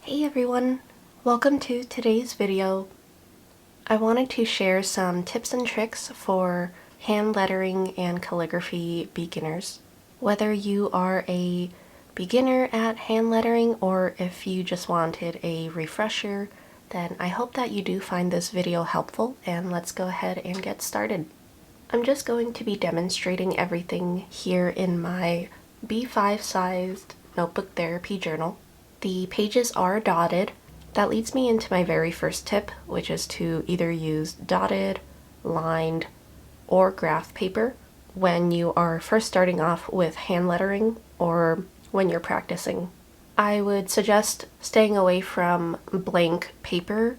Hey everyone! Welcome to today's video. I wanted to share some tips and tricks for hand lettering and calligraphy beginners. Whether you are a beginner at hand lettering or if you just wanted a refresher, then I hope that you do find this video helpful, and let's go ahead and get started. I'm just going to be demonstrating everything here in my B5 sized notebook therapy journal. The pages are dotted. That leads me into my very first tip, which is to either use dotted, lined, or graph paper when you are first starting off with hand lettering or when you're practicing. I would suggest staying away from blank paper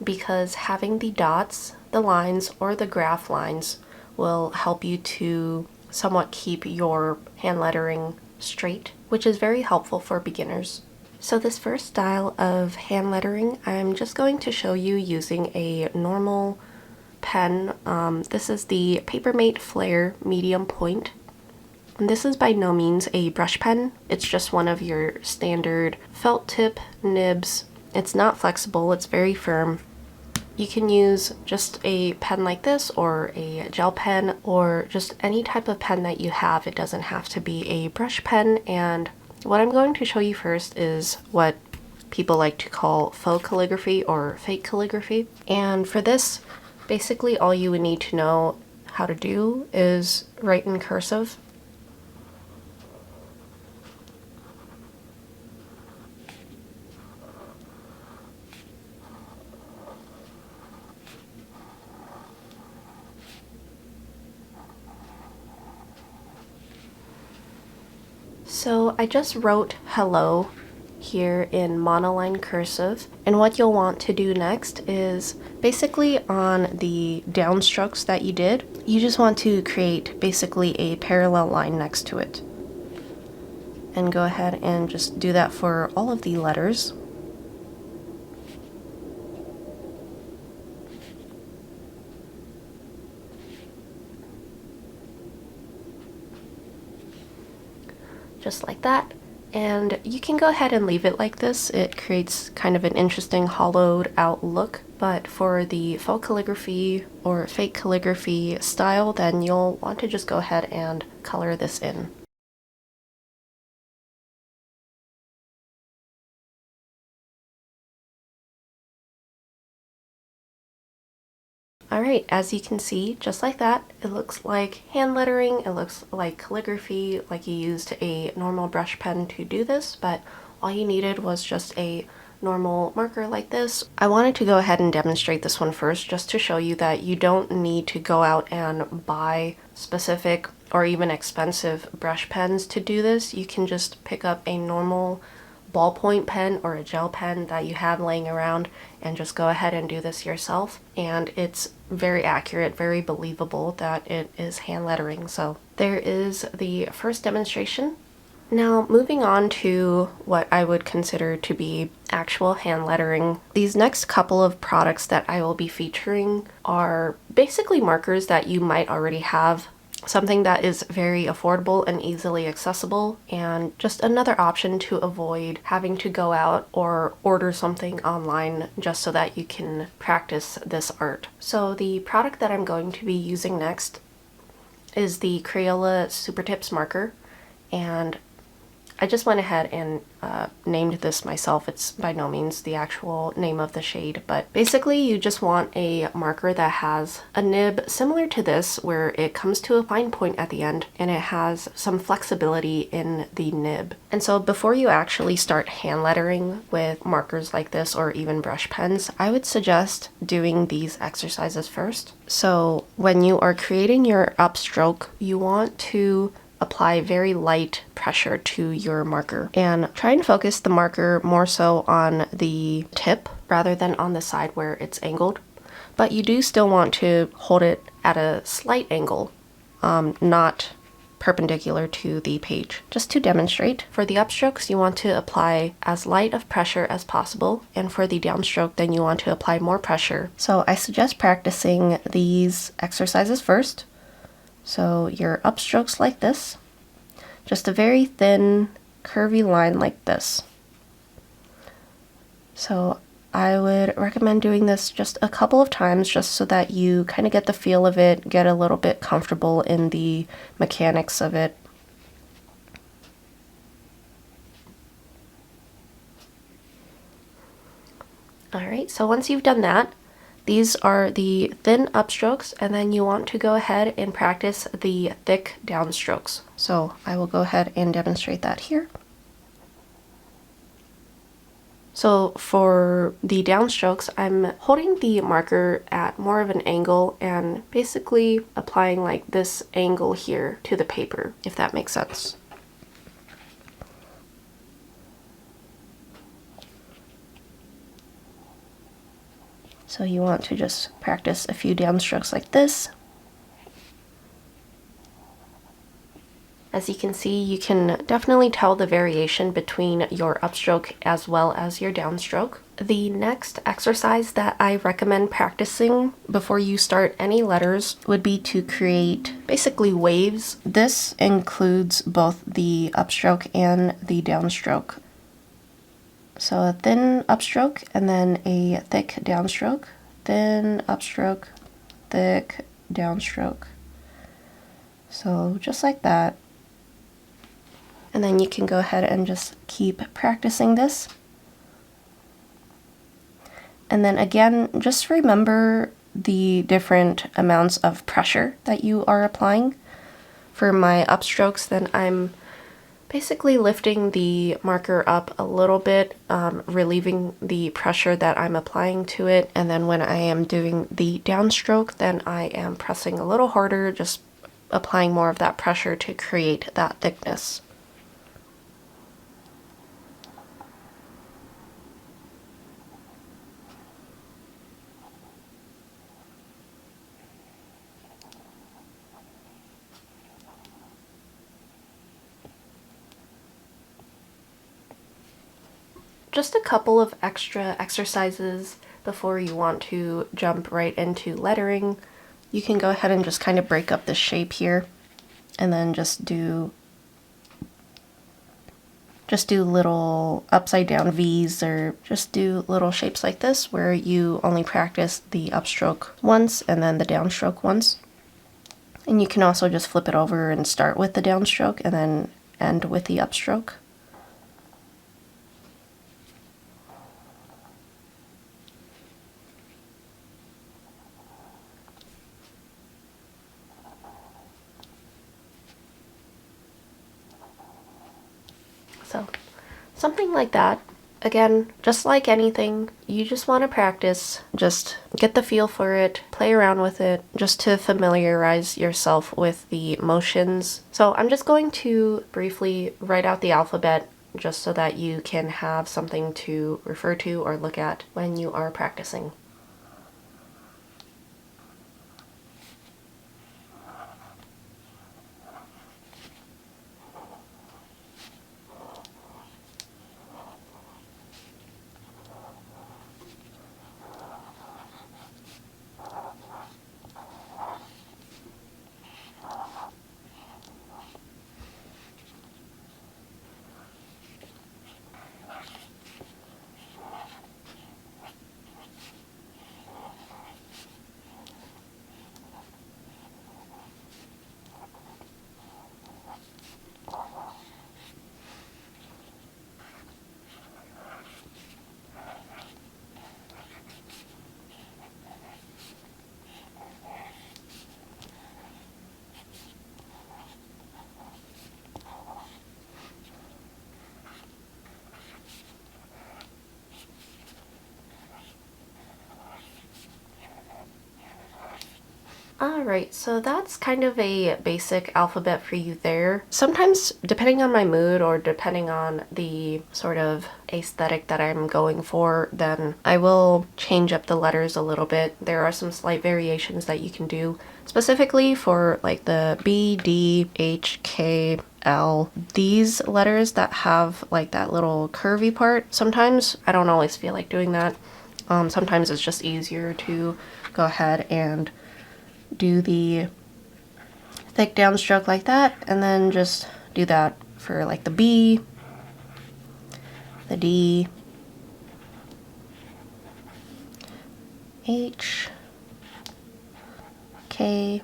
because having the dots, the lines, or the graph lines will help you to somewhat keep your hand lettering straight, which is very helpful for beginners. So this first style of hand lettering, I'm just going to show you using a normal pen. This is the Papermate Flair medium point. And this is by no means a brush pen. It's just one of your standard felt tip nibs. It's not flexible, it's very firm. You can use just a pen like this or a gel pen or just any type of pen that you have. It doesn't have to be a brush pen, and what I'm going to show you first is what people like to call faux calligraphy or fake calligraphy. And for this, basically all you would need to know how to do is write in cursive. So I just wrote hello here in monoline cursive, and what you'll want to do next is basically on the downstrokes that you did, you just want to create basically a parallel line next to it. And go ahead and just do that for all of the letters. Just like that. And you can go ahead and leave it like this. It creates kind of an interesting hollowed out look. But for the faux calligraphy or fake calligraphy style, then you'll want to just go ahead and color this in. Alright, as you can see, just like that, it looks like hand lettering, it looks like calligraphy, like you used a normal brush pen to do this, but all you needed was just a normal marker like this. I wanted to go ahead and demonstrate this one first just to show you that you don't need to go out and buy specific or even expensive brush pens to do this. You can just pick up a normal ballpoint pen or a gel pen that you have laying around and just go ahead and do this yourself, and it's very accurate, very believable that it is hand lettering. So there is the first demonstration. Now moving on to what I would consider to be actual hand lettering. These next couple of products that I will be featuring are basically markers that you might already have, something that is very affordable and easily accessible, and just another option to avoid having to go out or order something online just so that you can practice this art. So the product that I'm going to be using next is the Crayola Super Tips marker, and I just went ahead and named this myself. It's by no means the actual name of the shade, but basically you just want a marker that has a nib similar to this where it comes to a fine point at the end and it has some flexibility in the nib. And so before you actually start hand lettering with markers like this or even brush pens, I would suggest doing these exercises first. So when you are creating your upstroke, you want to apply very light pressure to your marker and try and focus the marker more so on the tip rather than on the side where it's angled. But you do still want to hold it at a slight angle, not perpendicular to the page. Just to demonstrate, for the upstrokes you want to apply as light of pressure as possible, and for the downstroke then you want to apply more pressure. So I suggest practicing these exercises first. So your upstrokes like this, just a very thin curvy line like this. So I would recommend doing this just a couple of times just so that you kind of get the feel of it, get a little bit comfortable in the mechanics of it. Alright, so once you've done that, these are the thin upstrokes, and then you want to go ahead and practice the thick downstrokes. So I will go ahead and demonstrate that here. So for the downstrokes, I'm holding the marker at more of an angle and basically applying like this angle here to the paper, if that makes sense. So you want to just practice a few downstrokes like this. As you can see, you can definitely tell the variation between your upstroke as well as your downstroke. The next exercise that I recommend practicing before you start any letters would be to create basically waves. This includes both the upstroke and the downstroke. So a thin upstroke and then a thick downstroke, thin upstroke, thick downstroke. So just like that. And then you can go ahead and just keep practicing this. And then again, just remember the different amounts of pressure that you are applying. For my upstrokes, then I'm basically lifting the marker up a little bit, relieving the pressure that I'm applying to it. And then when I am doing the downstroke, then I am pressing a little harder, just applying more of that pressure to create that thickness. Just a couple of extra exercises before you want to jump right into lettering. You can go ahead and just kind of break up the shape here and then just do little upside down V's, or just do little shapes like this where you only practice the upstroke once and then the downstroke once. And you can also just flip it over and start with the downstroke and then end with the upstroke. So something like that. Again, just like anything, you just want to practice, just get the feel for it, play around with it, just to familiarize yourself with the motions. So I'm just going to briefly write out the alphabet just so that you can have something to refer to or look at when you are practicing. Alright, so that's kind of a basic alphabet for you there. Sometimes, depending on my mood or depending on the sort of aesthetic that I'm going for, then I will change up the letters a little bit. There are some slight variations that you can do, specifically for like the B, D, H, K, L. These letters that have like that little curvy part, sometimes I don't always feel like doing that. Sometimes it's just easier to go ahead and do the thick downstroke like that, and then just do that for like the B, the D, H, K,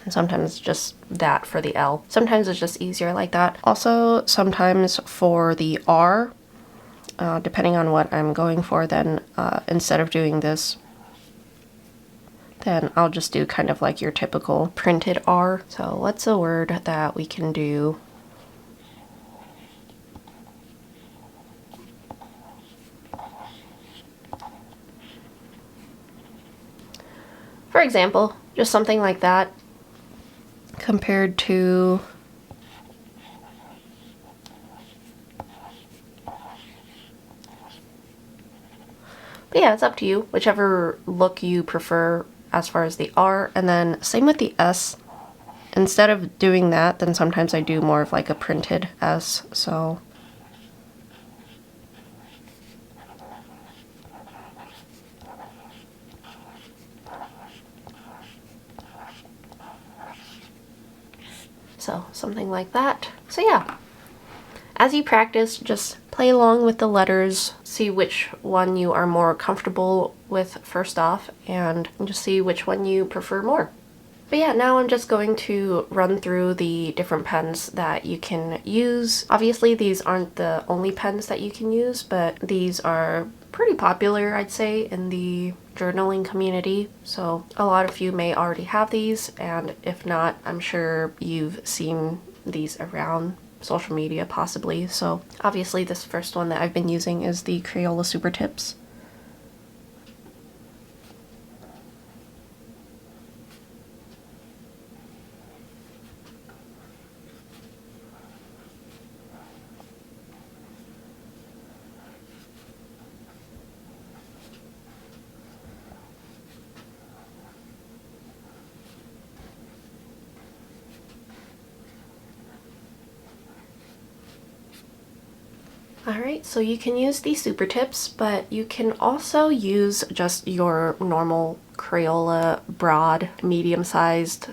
and sometimes just that for the L. Sometimes it's just easier like that. Also, sometimes for the R, depending on what I'm going for, then instead of doing this, then I'll just do kind of like your typical printed R. So what's a word that we can do? For example, just something like that compared to but yeah, it's up to you, whichever look you prefer as far as the R. And then same with the S. Instead of doing that, then sometimes I do more of like a printed S. So something like that. So yeah, as you practice, just play along with the letters, see which one you are more comfortable with first off, and just see which one you prefer more. But yeah, now I'm just going to run through the different pens that you can use. Obviously, these aren't the only pens that you can use, but these are pretty popular, I'd say, in the journaling community. So a lot of you may already have these, and if not, I'm sure you've seen these around social media possibly. So obviously this first one that I've been using is the Crayola Super Tips. Alright, so you can use the Super Tips, but you can also use just your normal Crayola Broad, medium-sized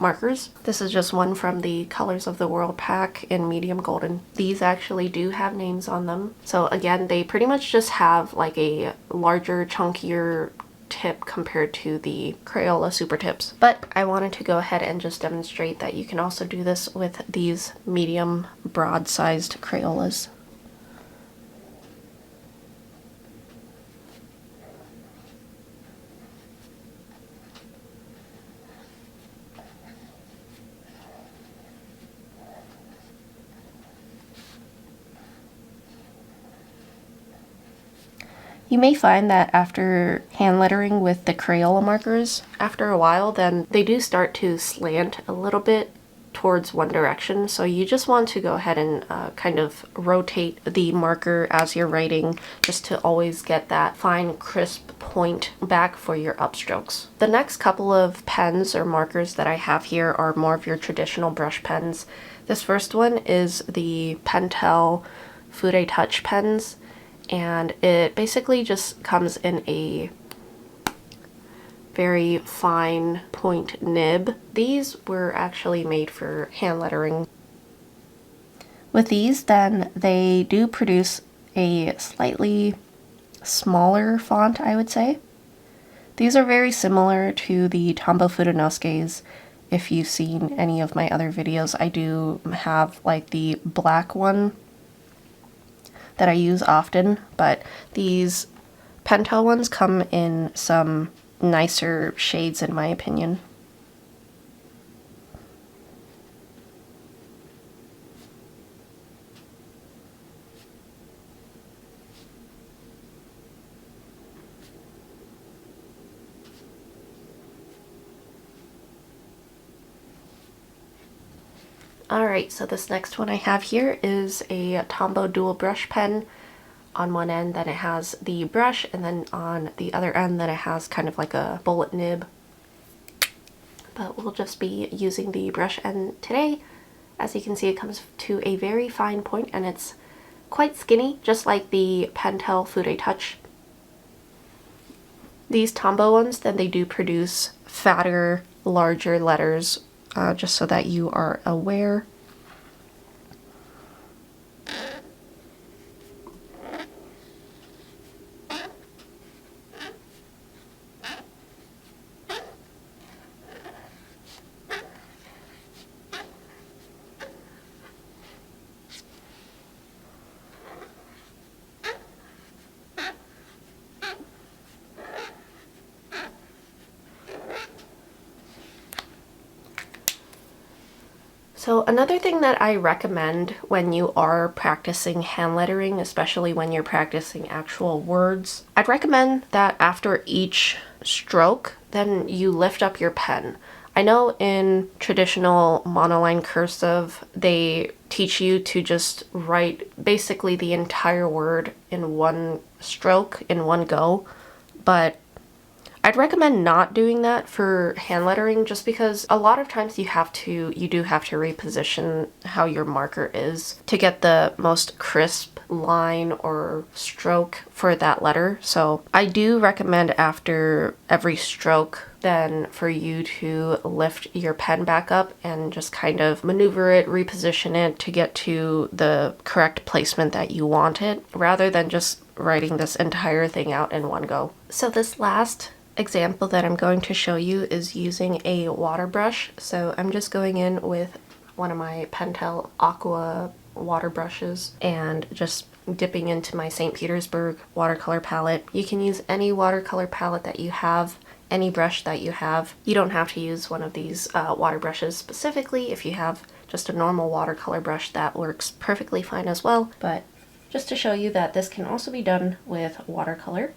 markers. This is just one from the Colors of the World pack in medium golden. These actually do have names on them. So again, they pretty much just have like a larger, chunkier tip compared to the Crayola Super Tips. But I wanted to go ahead and just demonstrate that you can also do this with these medium broad-sized Crayolas. You may find that after hand lettering with the Crayola markers, after a while, then they do start to slant a little bit towards one direction. So you just want to go ahead and kind of rotate the marker as you're writing, just to always get that fine, crisp point back for your upstrokes. The next couple of pens or markers that I have here are more of your traditional brush pens. This first one is the Pentel Fude Touch pens, and it basically just comes in a very fine point nib. These were actually made for hand lettering. With these, then, they do produce a slightly smaller font, I would say. These are very similar to the Tombow Fude Touch. If you've seen any of my other videos, I do have like the black one that I use often, but these Pentel ones come in some nicer shades in my opinion. Alright, so this next one I have here is a Tombow dual brush pen. On one end then it has the brush, and then on the other end then it has kind of like a bullet nib. But we'll just be using the brush end today. As you can see, it comes to a very fine point and it's quite skinny, just like the Pentel Fude Touch. These Tombow ones, then they do produce fatter, larger letters, just so that you are aware. So another thing that I recommend when you are practicing hand lettering, especially when you're practicing actual words, I'd recommend that after each stroke, then you lift up your pen. I know in traditional monoline cursive, they teach you to just write basically the entire word in one stroke, in one go, but I'd recommend not doing that for hand lettering just because a lot of times you do have to reposition how your marker is to get the most crisp line or stroke for that letter. So I do recommend after every stroke then for you to lift your pen back up and just kind of maneuver it, reposition it to get to the correct placement that you want it, rather than just writing this entire thing out in one go. So this last example that I'm going to show you is using a water brush. So I'm just going in with one of my Pentel Aqua water brushes and just dipping into my St. Petersburg watercolor palette. You can use any watercolor palette that you have, any brush that you have. You don't have to use one of these water brushes specifically. If you have just a normal watercolor brush, that works perfectly fine as well. But just to show you that this can also be done with watercolor.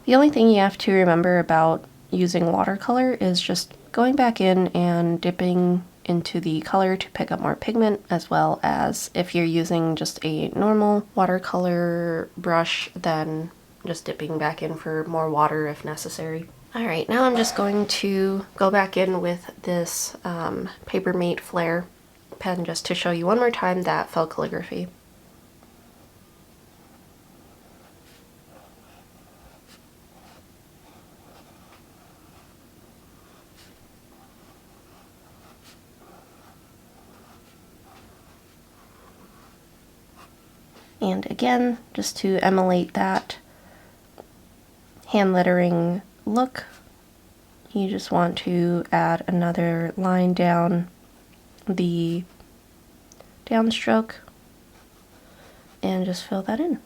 The only thing you have to remember about using watercolor is just going back in and dipping into the color to pick up more pigment, as well as if you're using just a normal watercolor brush, then just dipping back in for more water if necessary. Alright, now I'm just going to go back in with this Papermate Flair pen just to show you one more time that felt calligraphy. And again, just to emulate that hand lettering look, you just want to add another line down the downstroke and just fill that in.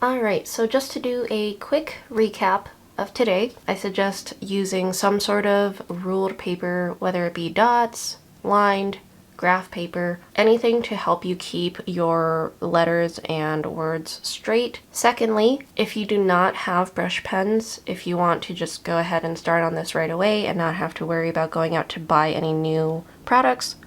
Alright, so just to do a quick recap of today, I suggest using some sort of ruled paper, whether it be dots, lined, graph paper, anything to help you keep your letters and words straight. Secondly, if you do not have brush pens, if you want to just go ahead and start on this right away and not have to worry about going out to buy any new products,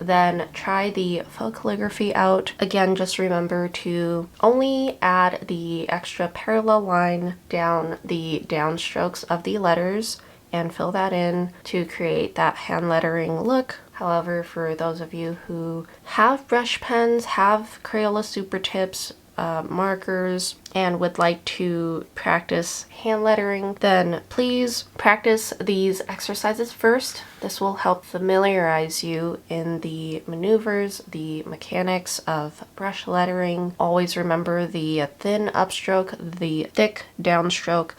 then try the faux calligraphy out. Again, just remember to only add the extra parallel line down the downstrokes of the letters and fill that in to create that hand lettering look. However, for those of you who have brush pens, have Crayola Super tips, markers, and would like to practice hand lettering, then please practice these exercises first. This will help familiarize you in the maneuvers, the mechanics of brush lettering. Always remember the thin upstroke, the thick downstroke,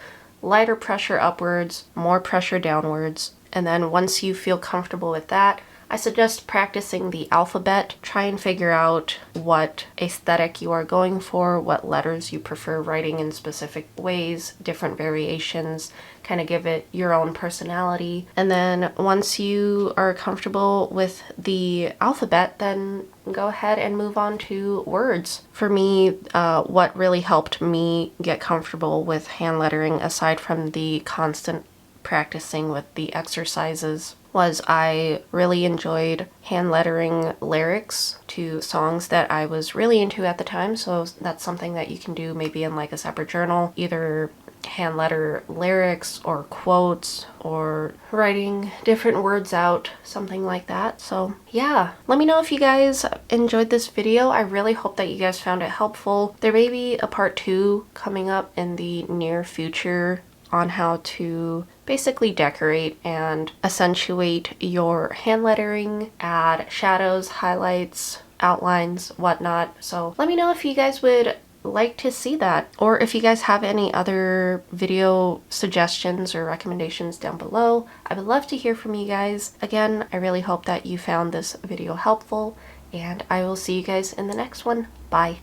lighter pressure upwards, more pressure downwards. And then once you feel comfortable with that, I suggest practicing the alphabet. Try and figure out what aesthetic you are going for, what letters you prefer writing in specific ways, different variations, kind of give it your own personality. And then once you are comfortable with the alphabet, then go ahead and move on to words. For me, what really helped me get comfortable with hand lettering, aside from the constant practicing with the exercises, was I really enjoyed hand lettering lyrics to songs that I was really into at the time. So that's something that you can do maybe in like a separate journal, either hand letter lyrics or quotes or writing different words out, something like that. So yeah, let me know if you guys enjoyed this video. I really hope that you guys found it helpful. There may be a part 2 coming up in the near future on how to basically decorate and accentuate your hand lettering, add shadows, highlights, outlines, whatnot. So let me know if you guys would like to see that, or if you guys have any other video suggestions or recommendations down below. I would love to hear from you guys. Again, I really hope that you found this video helpful, and I will see you guys in the next one. Bye.